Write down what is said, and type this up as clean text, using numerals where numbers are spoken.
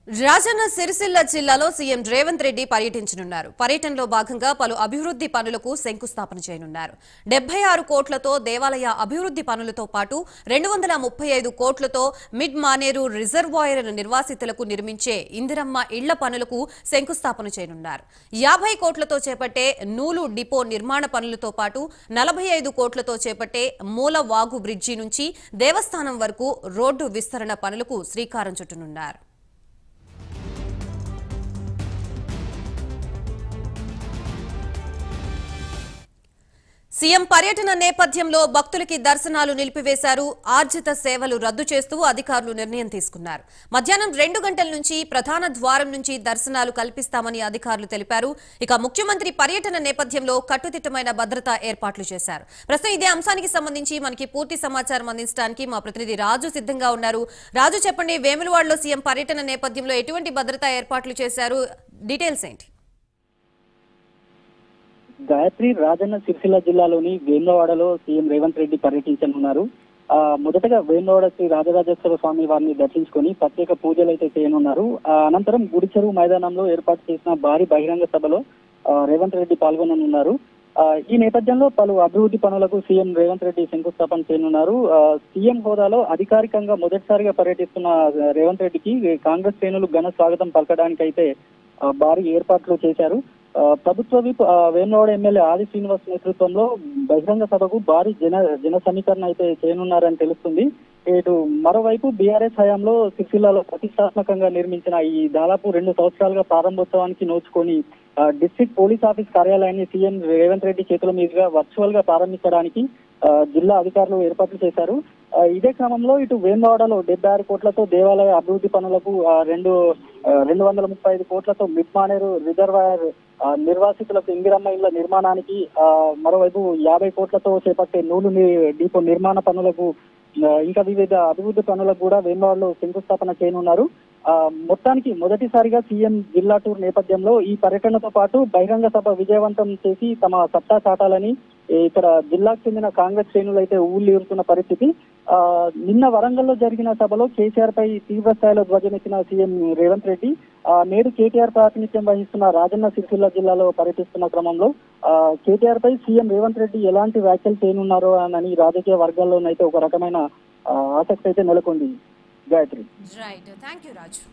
రాజన్న సిరిసిల్ల జిల్లాలో సీఎం రేవంత్ రెడ్డి పర్యటించనున్నారు. పర్యటనలో భాగంగా పలు అభివృద్ధి పనులకు శంకుస్థాపన చేయనున్నారు. 76 కోట్లతో దేవాలయ అభివృద్ధి పనులతో పాటు 235 కోట్లతో మిడ్ మానేరు రిజర్వాయర్ నిర్వాసితులకు నిర్మించే ఇందిరమ్మ ఇళ్ల పనులకు శంకుస్థాపన చేయనున్నారు. 50 కోట్లతో చేపట్టే నూలు డిపో నిర్మాణ పనులతో పాటు 45 కోట్లతో చేపట్టే మూల వాగు బ్రిడ్జి నుంచి దేవస్థానం వరకు రోడ్డు విస్తరణ పనులకు శ్రీకారం చుట్టనున్నారు. సీఎం పర్యటన నేపథ్యంలో భక్తులకి దర్శనాలు నిలిపివేశారు. ఆర్జిత సేవలు రద్దు చేస్తూ అధికారులు నిర్ణయం తీసుకున్నారు. మధ్యాహ్నం 2 గంటల నుంచి ప్రధాన ద్వారం నుంచి దర్శనాలు కల్పిస్తామని అధికారులు తెలిపారు. ఇక ముఖ్యమంత్రి పర్యటన నేపథ్యంలో కట్టుదిట్టమైన భద్రతా ఏర్పాట్లు చేశారు. ప్రస్తుతం ఇదే అంశానికి సంబంధించి మనకి పూర్తి సమాచారం అందించడానికి మా ప్రతినిధి రాజు సిద్ధంగా ఉన్నారు. రాజు, చెప్పండి, వేములవాడలో సీఎం పర్యటన నేపథ్యంలో ఎటువంటి భద్రతా ఏర్పాట్లు చేశారు? డీటెయిల్స్ ఏంటి? గాయత్రి, రాజన్న సిరిసిల్ల జిల్లాలోని వేములవాడలో సీఎం రేవంత్ రెడ్డి పర్యటించనున్నారు. మొదటగా వేములవాడ శ్రీ రాజరాజేశ్వర స్వామి వారిని దర్శించుకొని ప్రత్యేక పూజలు అయితే చేయనున్నారు. అనంతరం గుడిచెరువు మైదానంలో ఏర్పాటు చేసిన భారీ బహిరంగ సభలో రేవంత్ రెడ్డి పాల్గొననున్నారు. ఈ నేపథ్యంలో పలు అభివృద్ధి పనులకు సీఎం రేవంత్ రెడ్డి శంకుస్థాపన చేయనున్నారు. సీఎం హోదాలో అధికారికంగా మొదటిసారిగా పర్యటిస్తున్న రేవంత్ రెడ్డికి కాంగ్రెస్ శ్రేణులు ఘన స్వాగతం పలకడానికి అయితే భారీ ఏర్పాట్లు చేశారు. ప్రభుత్వ విప్ వేములవాడ ఎమ్మెల్యే ఆది శ్రీనివాస్ నేతృత్వంలో బహిరంగ సభకు భారీ జన సమీకరణ అయితే చేయనున్నారని తెలుస్తుంది. ఇటు మరోవైపు బీఆర్ఎస్ హయాంలో సిరిసిల్లలో ప్రతిష్టాత్మకంగా నిర్మించిన ఈ దాదాపు 2 సంవత్సరాలుగా ప్రారంభోత్సవానికి నోచుకొని డిస్ట్రిక్ట్ పోలీస్ ఆఫీస్ కార్యాలయాన్ని సీఎం రేవంత్ రెడ్డి చేతుల మీదుగా వర్చువల్ గా ప్రారంభించడానికి జిల్లా అధికారులు ఏర్పాట్లు చేశారు. ఇదే క్రమంలో ఇటు వేములవాడలో 76 కోట్లతో దేవాలయ అభివృద్ధి పనులకు 235 కోట్లతో మిడ్ మానేరు రిజర్వాయర్ నిర్వాసితులకు ఇందిరమ్మ ఇళ్ల నిర్మాణానికి, మరోవైపు 50 కోట్లతో చేపట్టే నూలు డిపో నిర్మాణ పనులకు, ఇంకా వివిధ అభివృద్ధి పనులకు కూడా వేములవాడలో శంకుస్థాపన చేయనున్నారు. మొత్తానికి మొదటిసారిగా సీఎం జిల్లా టూర్ నేపథ్యంలో ఈ పర్యటనతో పాటు బహిరంగ సభ విజయవంతం చేసి తమ సత్తా చాటాలని ఇక్కడ జిల్లాకు చెందిన కాంగ్రెస్ శ్రేణులు అయితే ఊళ్ళేరుతున్న పరిస్థితి. నిన్న వరంగల్లో జరిగిన సభలో కేసీఆర్ పై తీవ్ర స్థాయిలో ధ్వజమెత్తిన సీఎం రేవంత్ రెడ్డి నేడు కేటీఆర్ ప్రాతినిధ్యం వహిస్తున్న రాజన్న సిరిసిల్ల జిల్లాలో పర్యటిస్తున్న క్రమంలో కేటీఆర్ పై సీఎం రేవంత్ రెడ్డి ఎలాంటి వ్యాఖ్యలు చేయనున్నారో అని రాజకీయ వర్గాల్లోనైతే ఒక రకమైన ఆసక్తి అయితే నెలకొంది. గాయత్రి. రైట్, థాంక్యూ రాజు.